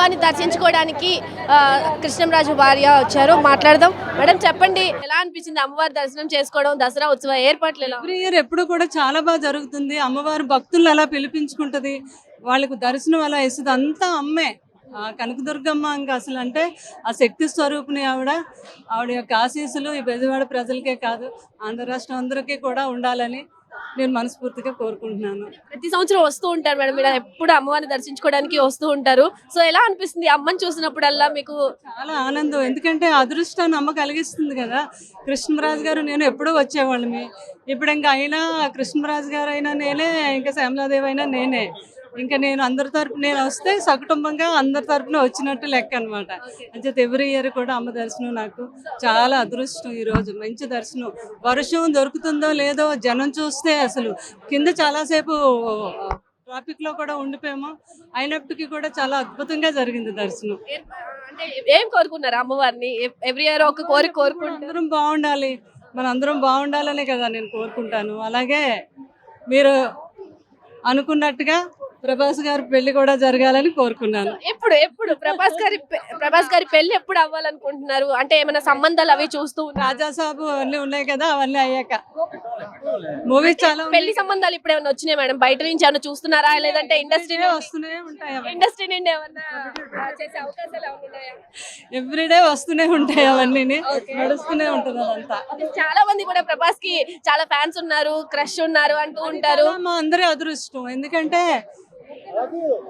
అమ్మవారిని దర్శించుకోవడానికి కృష్ణంరాజు భార్య వచ్చారు. మాట్లాడదాం. మేడం చెప్పండి, ఎలా అనిపించింది అమ్మవారి దర్శనం చేసుకోవడం, దసరా ఉత్సవ ఏర్పాట్లు ఎలా? ఎవ్రీ ఇయర్ ఎప్పుడు కూడా చాలా బాగా జరుగుతుంది. అమ్మవారు భక్తులను అలా పిలిపించుకుంటుంది, వాళ్ళకు దర్శనం అలా ఇస్తుంది. అంతా అమ్మే కనకదుర్గమ్మ. ఇంకా అసలు అంటే ఆ శక్తి స్వరూపిణి ఆవిడ యొక్క ఆశీస్సులు ఈ బెజవాడ ప్రజలకే కాదు, ఆంధ్ర రాష్ట్రం అందరికీ కూడా ఉండాలని నేను మనస్ఫూర్తిగా కోరుకుంటున్నాను. ప్రతి సంవత్సరం వస్తూ ఉంటారు మేడం, మీరు ఎప్పుడు అమ్మవారిని దర్శించుకోవడానికి వస్తూ ఉంటారు. సో ఎలా అనిపిస్తుంది అమ్మని చూసినప్పుడల్లా మీకు? చాలా ఆనందం, ఎందుకంటే అదృష్టాన్ని అమ్మ కలిగిస్తుంది కదా. కృష్ణరాజు గారు నేను ఎప్పుడూ వచ్చేవాళ్ళమి. ఇప్పుడు ఇంకా అయినా కృష్ణరాజు గారు అయినా నేనే, ఇంకా శ్యామలాదేవి అయినా నేనే. ఇంకా నేను అందరి తరపున నేను వస్తే సకుటుంబంగా అందరి తరపున వచ్చినట్టు లెక్క అనమాట. అంటే ఎవ్రీ ఇయర్ కూడా అమ్మ దర్శనం నాకు చాలా అదృష్టం. ఈరోజు మంచి దర్శనం. వర్షం దొరుకుతుందో లేదో, జనం చూస్తే అసలు కింద చాలాసేపు ట్రాఫిక్ లో కూడా ఉండిపోయాము. అయినప్పటికీ కూడా చాలా అద్భుతంగా జరిగింది దర్శనం. అంటే ఏం కోరుకున్నారు అమ్మవారిని? ఎవ్రీ ఇయర్ ఒక కోరుకుంటారు, అందరం బాగుండాలి, మనందరం బాగుండాలనే కదా నేను కోరుకుంటాను. అలాగే మీరు అనుకున్నట్టుగా ప్రభాస్ గారి పెళ్లి కూడా జరగాలని కోరుకున్నాను. ఎప్పుడు ఎప్పుడు ప్రభాస్ గారి పెళ్లి ఎప్పుడు అవ్వాలనుకుంటున్నారు? అంటే ఏమైనా సంబంధాలు అవి చూస్తూ రాజాసాబు అవన్నీ ఉన్నాయి కదా, అవన్నీ అయ్యాక మూవీ చాలా పెళ్లి సంబంధాలు ఇప్పుడు ఏమైనా వచ్చినాయి మేడం? బయట నుంచి ఏమైనా చూస్తున్నారా, లేదంటే ఇండస్ట్రీ వస్తూనే ఉంటాయి. ఇండస్ట్రీ నుండి ఏమన్నా చేసే అవకాశాలు ఏమైనా ఉన్నాయా? ఎవ్రీడే వస్తూనే ఉంటాయి, అవన్నీ నడుస్తూనే ఉంటుంది అదంతా. చాలా మంది కూడా ప్రభాస్ కి చాలా ఫ్యాన్స్ ఉన్నారు, క్రష్ ఉన్నారు అంటూ ఉంటారు. మా అందరి అదృష్టం, ఎందుకంటే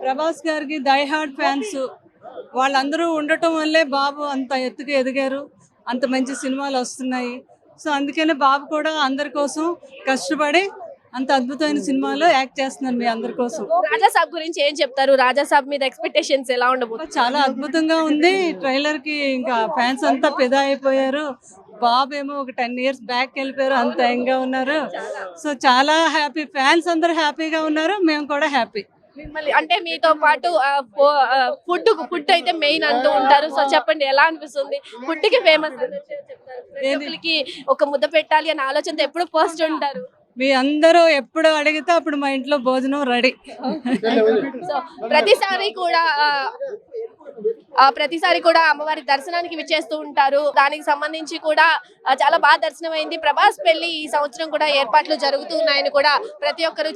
ప్రభాస్ గారికి డై హార్డ్ ఫ్యాన్స్ వాళ్ళందరూ ఉండటం వల్లే బాబు అంత ఎత్తుకు ఎదిగారు, అంత మంచి సినిమాలు వస్తున్నాయి. సో అందుకనే బాబు కూడా అందరి కోసం కష్టపడి అంత అద్భుతమైన సినిమాలో యాక్ట్ చేస్తున్నారు మీ అందరి కోసం. రాజాసాబ్ గురించి ఏం చెప్తారు? రాజాసాబ్ మీద ఎక్స్పెక్టేషన్స్ ఎలా ఉండబోతుంది? చాలా అద్భుతంగా ఉంది. ట్రైలర్ కి ఇంకా ఫ్యాన్స్ అంతా ఫిదా అయిపోయారు. బాబు ఏమో ఒక 10 years బ్యాక్ వెళ్ళిపోయారు, అంత యంగా ఉన్నారు. సో చాలా హ్యాపీ, ఫ్యాన్స్ అందరూ హ్యాపీగా ఉన్నారు, మేము కూడా హ్యాపీ. మిమ్మల్ని అంటే మీతో పాటు ఫుడ్ అయితే మెయిన్ అంటూ ఉంటారు. సో చెప్పండి, ఎలా అనిపిస్తుంది? ఫుడ్ కి ఫేమస్, ఒక ముద్ద పెట్టాలి అనే ఆలోచనతో ఎప్పుడు ఫస్ట్ ఉంటారు. మీ అందరూ ఎప్పుడు అడిగితే అప్పుడు మా ఇంట్లో భోజనం రెడీ. సో ప్రతిసారి కూడా అమ్మవారి దర్శనానికి విచ్చేస్తూ ఉంటారు. దానికి సంబంధించి కూడా చాలా బాగా దర్శనం అయింది. ప్రభాస్ పెళ్లి ఈ సంవత్సరం కూడా ఏర్పాట్లు జరుగుతూ ఉన్నాయని కూడా ప్రతి ఒక్కరు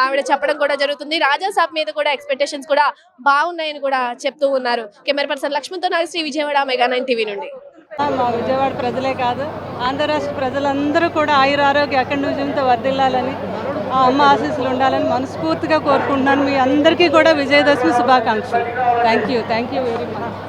ఆవిడ చెప్పడం కూడా జరుగుతుంది. రాజాసాబ్ మీద కూడా ఎక్స్పెక్టేషన్స్ కూడా బాగున్నాయని కూడా చెప్తూ ఉన్నారు. కెమెరా పర్సన్ లక్ష్మణ్తో నాగశ్రీ, విజయవాడ, మెగా9 టీవీ నుండి. మా విజయవాడ ప్రజలే కాదు, ఆంధ్ర రాష్ట్ర ప్రజలందరూ కూడా ఆయురారోగ్య అఖండ విజయంతో వర్ధిల్లాలని, ఆ అమ్మ ఆశీస్సులు ఉండాలని మనస్ఫూర్తిగా కోరుకుంటున్నాను. మీ అందరికీ కూడా విజయదశమి శుభాకాంక్షలు. Thank you very much.